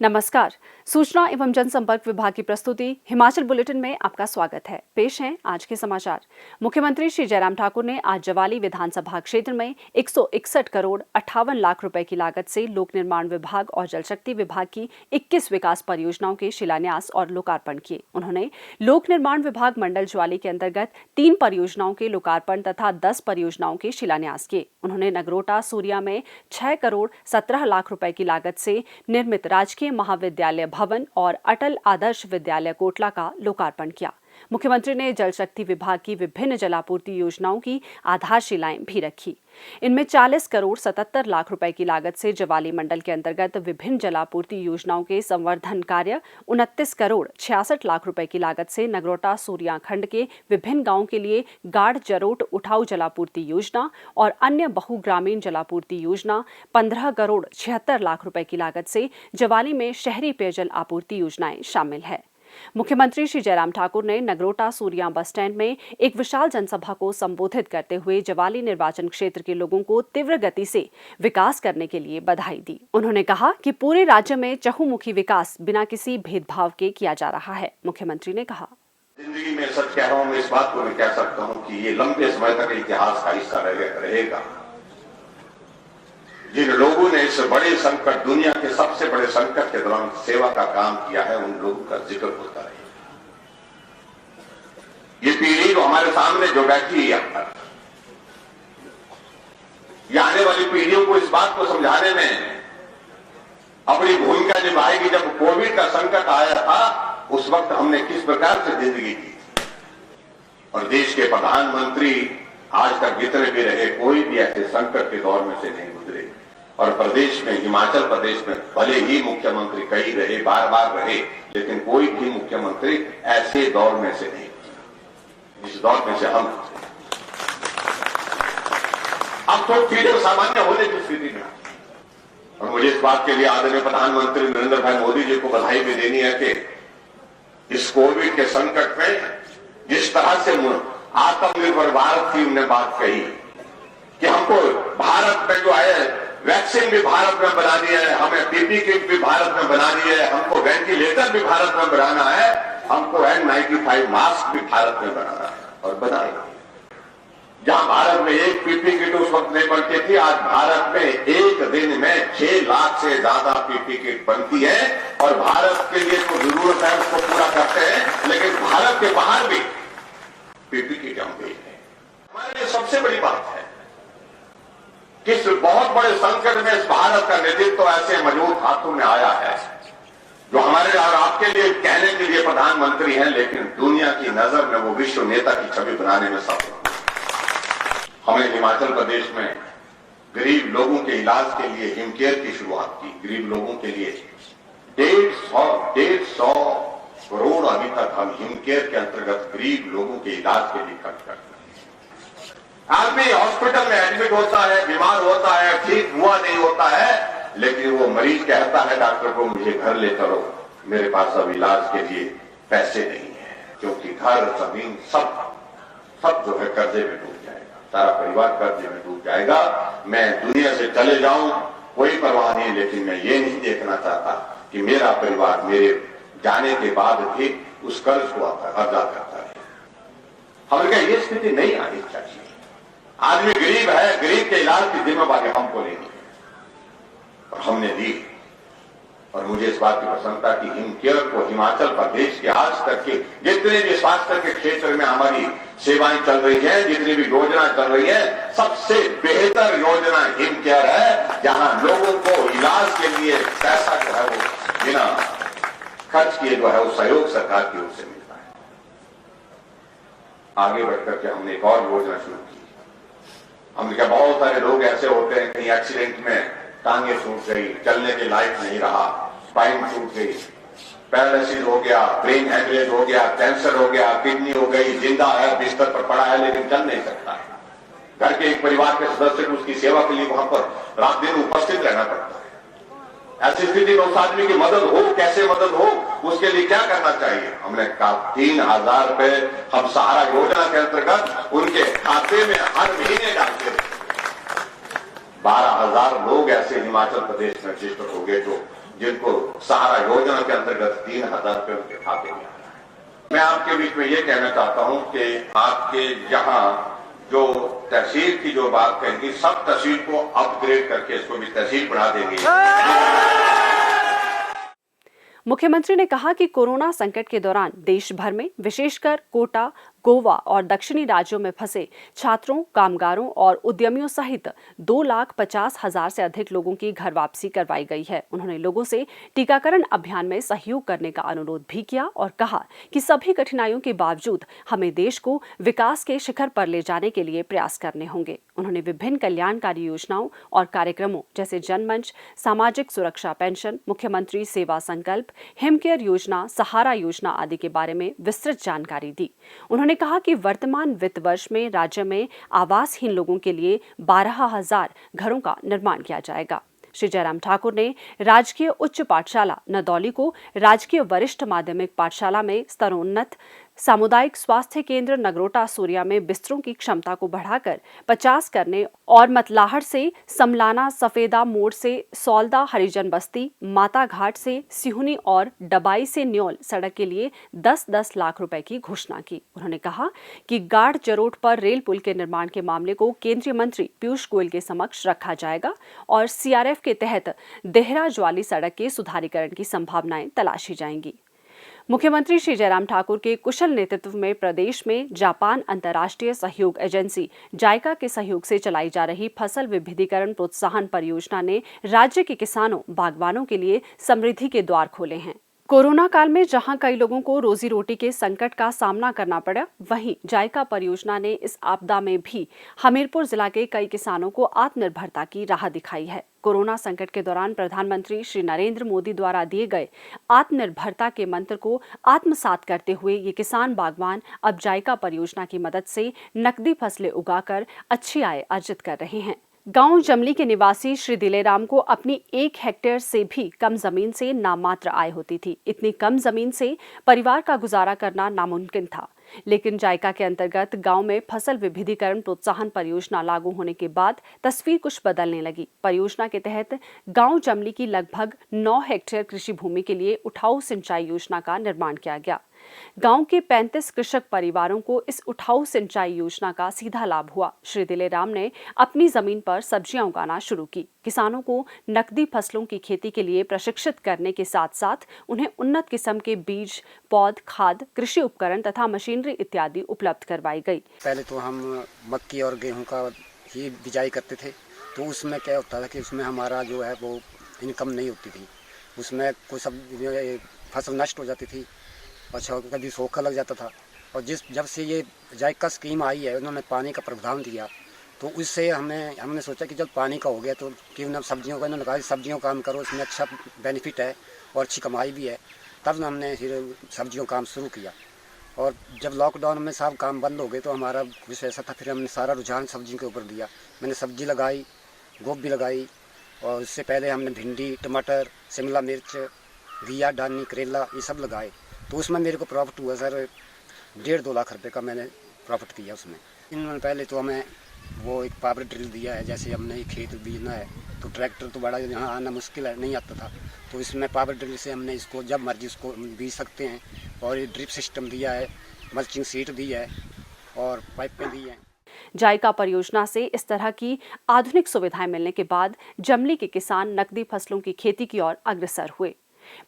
नमस्कार। सूचना एवं जनसंपर्क विभाग की प्रस्तुति हिमाचल बुलेटिन में आपका स्वागत है। पेश हैं आज के समाचार। मुख्यमंत्री श्री जयराम ठाकुर ने आज ज्वाली विधानसभा क्षेत्र में 161 करोड़ 58 लाख रुपए की लागत से लोक निर्माण विभाग और जल शक्ति विभाग की 21 विकास परियोजनाओं के शिलान्यास और लोकार्पण किए। उन्होंने लोक निर्माण विभाग मंडल ज्वाली के अंतर्गत 3 परियोजनाओं के लोकार्पण तथा 10 परियोजनाओं के शिलान्यास किए। उन्होंने नगरोटा सूरिया में 6 करोड़ 17 लाख रुपए की लागत से निर्मित राजकीय महाविद्यालय भवन और अटल आदर्श विद्यालय कोटला का लोकार्पण किया। मुख्यमंत्री ने जल शक्ति विभाग की विभिन्न जलापूर्ति योजनाओं की आधारशिलाएं भी रखी। इनमें 40 करोड़ 77 लाख रुपए की लागत से ज्वाली मंडल के अंतर्गत विभिन्न जलापूर्ति योजनाओं के संवर्धन कार्य, 29 करोड़ 66 लाख रुपए की लागत से नगरोटा सूरिया खंड के विभिन्न गांवों के लिए गाढ़ जरोट उठाऊ जलापूर्ति योजना और अन्य बहुग्रामीण जलापूर्ति योजना, 15 करोड़ 76 लाख रुपए की लागत से ज्वाली में शहरी पेयजल आपूर्ति योजनाएं शामिल है। मुख्यमंत्री श्री जयराम ठाकुर ने नगरोटा सूरिया बस स्टैंड में एक विशाल जनसभा को संबोधित करते हुए ज्वाली निर्वाचन क्षेत्र के लोगों को तीव्र गति से विकास करने के लिए बधाई दी। उन्होंने कहा कि पूरे राज्य में चहुमुखी विकास बिना किसी भेदभाव के किया जा रहा है। मुख्यमंत्री ने कहा, जिंदगी में सच कह रहा हूं, मैं इस बात को भी कह सकता हूं कि ये लंबे समय तक इतिहास का हिस्सा रहेगा। जिन लोगों ने इस बड़े संकट, दुनिया के सबसे बड़े संकट के दौरान सेवा का काम किया है, उन लोगों का जिक्र होता है। ये पीढ़ी जो हमारे सामने जो बैठी है, ये आने वाली पीढ़ियों को इस बात को समझाने में अपनी भूमिका निभाएगी। जब कोविड का संकट आया था, उस वक्त हमने किस प्रकार से जिंदगी की, और देश के प्रधानमंत्री आज तक जितने भी रहे, कोई भी ऐसे संकट के दौर में से नहीं गुजरे। और प्रदेश में, हिमाचल प्रदेश में भले ही मुख्यमंत्री कई रहे, बार बार रहे, लेकिन कोई भी मुख्यमंत्री ऐसे दौर में से नहीं, जिस दौर में से हम। अब तो चीजें सामान्य होने की स्थिति में, और मुझे इस बात के लिए आदरणीय प्रधानमंत्री नरेंद्र भाई मोदी जी को बधाई भी देनी है कि इस कोविड के संकट में जिस तरह से आत्मनिर्भर भारत की उन्होंने बात कही कि हमको भारत में जो है वैक्सीन भी भारत में बना दिया है, हमें पीपी किट भी भारत में बना दी है, हमको वेंटिलेटर भी भारत में बनाना है, हमको N95 मास्क भी भारत में बनाना है और बनाएगा। जहां भारत में एक पीपी किट उस वक्त नहीं बनती थी, आज भारत में एक दिन में 6 लाख से ज्यादा पीपी किट बनती है। और भारत के लिए तो जरूरत है, उसको पूरा करते हैं, लेकिन भारत के बाहर भी पीपी किट हम भेज रहे हैं। हमारे लिए सबसे बड़ी बात है कि इस बहुत बड़े संकट में इस भारत का नेतृत्व ऐसे मजबूत हाथों में आया है, जो हमारे और आपके लिए कहने के लिए प्रधानमंत्री हैं, लेकिन दुनिया की नजर में वो विश्व नेता की छवि बनाने में सफल। हमने हिमाचल प्रदेश में गरीब लोगों के इलाज के लिए हिमकेयर की शुरुआत की। गरीब लोगों के लिए 150 करोड़ अभी तक हम हिमकेयर के अंतर्गत गरीब लोगों के इलाज के लिए खर्च करते हैं। आदमी हॉस्पिटल में एडमिट होता है, बीमार होता है, ठीक हुआ नहीं होता है, लेकिन वो मरीज कहता है डॉक्टर को मुझे घर ले चलो, मेरे पास अब इलाज के लिए पैसे नहीं है, क्योंकि घर, जमीन सब जो है कर्जे में डूब जाएगा, सारा परिवार कर्जे में डूब जाएगा। मैं दुनिया से चले जाऊं कोई परवाह नहीं, लेकिन मैं ये नहीं देखना चाहता कि मेरा परिवार मेरे जाने के बाद भी उस कर्ज को अदा करता है। हमने कहा ये स्थिति नहीं आनी चाहिए। आदमी गरीब है, गरीब के इलाज की जिम्मेवारी हमको लेनी है, और हमने दी। और मुझे इस बात की प्रसन्नता कि हिमकेयर को हिमाचल प्रदेश के आज तक के जितने भी स्वास्थ्य के क्षेत्र में हमारी सेवाएं चल रही है, जितनी भी योजना चल रही है, सबसे बेहतर योजना हिमकेयर है, जहां लोगों को इलाज के लिए पैसा जो है वो बिना खर्च किए जो है वो सहयोग सरकार की ओर से मिलता है। आगे बढ़कर के हमने एक और योजना शुरू की। हमने कहा बहुत सारे लोग ऐसे होते हैं, कहीं एक्सीडेंट में टांगे टूट गई, चलने के लायक नहीं रहा, स्पाइन टूट गई, पैरालिसिस हो गया, ब्रेन हेमरेज हो गया, कैंसर हो गया, किडनी हो गई, जिंदा है, बिस्तर पर पड़ा है, लेकिन चल नहीं सकता है। घर के एक परिवार के सदस्य को उसकी सेवा के लिए वहां पर रात दिन उपस्थित रहना पड़ता है। ऐसी स्थिति में उस आदमी की मदद हो, कैसे मदद हो, उसके लिए क्या करना चाहिए? हमने कहा 3000 रुपए हम सहारा योजना के अंतर्गत उनके खाते में हर महीने डालते हैं। 12,000 लोग ऐसे हिमाचल प्रदेश में रजिस्टर हो गए जो जिनको सहारा योजना के अंतर्गत 3,000 रुपये उनके खाते में आ रहा है। मैं आपके बीच में ये कहना चाहता हूं कि आपके यहाँ जो तहसील की जो बात कहेंगी, सब तहसील को अपग्रेड करके इसको भी तहसील बढ़ा देंगे। मुख्यमंत्री ने कहा कि कोरोना संकट के दौरान देश भर में विशेषकर कोटा, गोवा और दक्षिणी राज्यों में फंसे छात्रों, कामगारों और उद्यमियों सहित 2,50,000 से अधिक लोगों की घर वापसी करवाई गई है। उन्होंने लोगों से टीकाकरण अभियान में सहयोग करने का अनुरोध भी किया और कहा कि सभी कठिनाइयों के बावजूद हमें देश को विकास के शिखर पर ले जाने के लिए प्रयास करने होंगे। उन्होंने विभिन्न कल्याणकारी योजनाओं और कार्यक्रमों जैसे जनमंच, सामाजिक सुरक्षा पेंशन, मुख्यमंत्री सेवा संकल्प, हिमकेयर योजना, सहारा योजना आदि के बारे में विस्तृत जानकारी दी। उन्होंने कहा कि वर्तमान वित्त वर्ष में राज्य में आवासहीन लोगों के लिए 12,000 घरों का निर्माण किया जाएगा। श्री जयराम ठाकुर ने राजकीय उच्च पाठशाला नदौली को राजकीय वरिष्ठ माध्यमिक पाठशाला में स्तरोन्नत, सामुदायिक स्वास्थ्य केंद्र नगरोटा सूर्या में बिस्तरों की क्षमता को बढ़ाकर 50 करने और मतलाहड़ से समलाना, सफेदा मोड़ से सौलदा हरिजन बस्ती, माता घाट से सिहुनी और डबाई से न्योल सड़क के लिए 10-10 लाख रुपए की घोषणा की। उन्होंने कहा कि गाढ़ जरोट पर रेल पुल के निर्माण के मामले को केंद्रीय मंत्री पीयूष गोयल के समक्ष रखा जाएगा और सीआरएफ के तहत देहरा ज्वाली सड़क के सुधारीकरण की संभावनाएं तलाशी जाएंगी। मुख्यमंत्री श्री जयराम ठाकुर के कुशल नेतृत्व में प्रदेश में जापान अंतर्राष्ट्रीय सहयोग एजेंसी जायका के सहयोग से चलाई जा रही फसल विविधीकरण प्रोत्साहन परियोजना ने राज्य के किसानों, बागवानों के लिए समृद्धि के द्वार खोले हैं। कोरोना काल में जहां कई लोगों को रोजी रोटी के संकट का सामना करना पड़ा, वहीं जायका परियोजना ने इस आपदा में भी हमीरपुर जिला के कई किसानों को आत्मनिर्भरता की राह दिखाई है। कोरोना संकट के दौरान प्रधानमंत्री श्री नरेंद्र मोदी द्वारा दिए गए आत्मनिर्भरता के मंत्र को आत्मसात करते हुए ये किसान बागवान अब जायका परियोजना की मदद से नकदी फसलें उगाकर अच्छी आय अर्जित कर रहे हैं। गांव जमली के निवासी श्री दिलेराम को अपनी 1 हेक्टेयर से भी कम जमीन से नाममात्र आय होती थी। इतनी कम जमीन से परिवार का गुजारा करना नामुमकिन था, लेकिन जायका के अंतर्गत गांव में फसल विविधीकरण प्रोत्साहन परियोजना लागू होने के बाद तस्वीर कुछ बदलने लगी। परियोजना के तहत गांव जमली की लगभग 9 हेक्टेयर कृषि भूमि के लिए उठाऊ सिंचाई योजना का निर्माण किया गया। गांव के 35 कृषक परिवारों को इस उठाऊ सिंचाई योजना का सीधा लाभ हुआ। श्री दिलेराम ने अपनी जमीन पर सब्जियां उगाना शुरू की। किसानों को नकदी फसलों की खेती के लिए प्रशिक्षित करने के साथ साथ उन्हें उन्नत किस्म के बीज, पौध, खाद, कृषि उपकरण तथा मशीनरी इत्यादि उपलब्ध करवाई गई। पहले तो हम मक्की और गेहूं का ही बिजाई करते थे, तो उसमें क्या होता था कि उसमें हमारा जो है वो इनकम नहीं होती थी। उसमें कोई सब फसल नष्ट हो जाती थी, अच्छा कभी सूखा लग जाता था। और जब से ये जायका स्कीम आई है, उन्होंने पानी का प्रावधान दिया, तो उससे हमने सोचा कि जब पानी का हो गया तो क्यों ना सब्जियों का, इन्होंने कहा सब्जियों का काम करो, इसमें अच्छा बेनिफिट है और अच्छी कमाई भी है। तब हमने फिर सब्जियों का काम शुरू किया। और जब लॉकडाउन में सब काम बंद हो गए तो हमारा कुछ ऐसा था, फिर हमने सारा रुझान सब्जी के ऊपर दिया। मैंने सब्जी लगाई, गोभी लगाई, और इससे पहले हमने भिंडी, टमाटर, शिमला मिर्च, घिया, डानी, करेला ये सब लगाए। तो उसमें मेरे को प्रॉफिट हुआ सर 1.5-2 लाख रुपए का मैंने प्रॉफिट किया उसमें। इन्होंने पहले तो हमें वो एक पावर ड्रिल दिया है, जैसे हमने खेत बीजना है तो ट्रैक्टर तो बड़ा यहाँ आना मुश्किल है, नहीं आता था, तो इसमें पावर ड्रिल से हमने इसको जब मर्जी उसको बीज सकते हैं। और ये ड्रिप सिस्टम दिया है, मल्चिंग सीट दी है और पाइपें दी हैं। जायका परियोजना से इस तरह की आधुनिक सुविधाएं मिलने के बाद जमली के किसान नकदी फसलों की खेती की ओर अग्रसर हुए।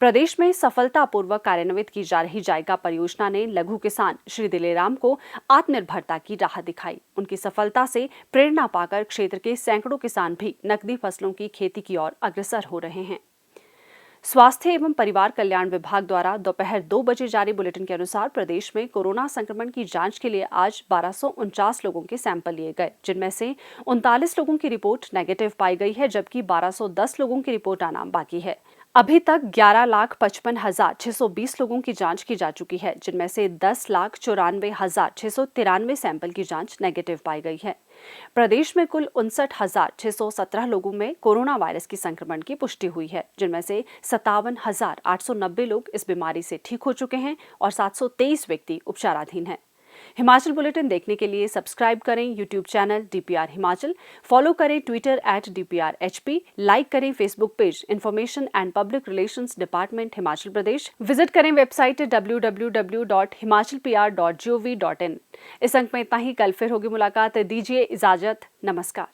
प्रदेश में सफलतापूर्वक कार्यान्वित की जा रही जायका परियोजना ने लघु किसान श्री दिलेराम को आत्मनिर्भरता की राह दिखाई। उनकी सफलता से प्रेरणा पाकर क्षेत्र के सैकड़ों किसान भी नकदी फसलों की खेती की ओर अग्रसर हो रहे हैं। स्वास्थ्य एवं परिवार कल्याण विभाग द्वारा दोपहर 2 बजे जारी बुलेटिन के अनुसार प्रदेश में कोरोना संक्रमण की जांच के लिए आज 1249 लोगों के सैंपल लिए गए, जिनमें से 39 लोगों की रिपोर्ट नेगेटिव पाई गई है, जबकि 1210 लोगों की रिपोर्ट आना बाकी है। अभी तक 11,55,620 लोगों की जांच की जा चुकी है, जिनमें से 10,94,693 सैंपल की जांच नेगेटिव पाई गई है। प्रदेश में कुल 59,617 लोगों में कोरोना वायरस की संक्रमण की पुष्टि हुई है, जिनमें से 57,890 लोग इस बीमारी से ठीक हो चुके हैं और 723 व्यक्ति उपचाराधीन हैं। हिमाचल बुलेटिन देखने के लिए सब्सक्राइब करें YouTube channel DPR Himachal, follow करें ट्विटर @DPRHP, लाइक करें Facebook page information and public relations department Himachal Pradesh, visit करें वेबसाइट www.himachalpr.gov.in। इस अंक में इतना ही। कल फिर होगी मुलाकात, दीजिए इजाजत। नमस्कार।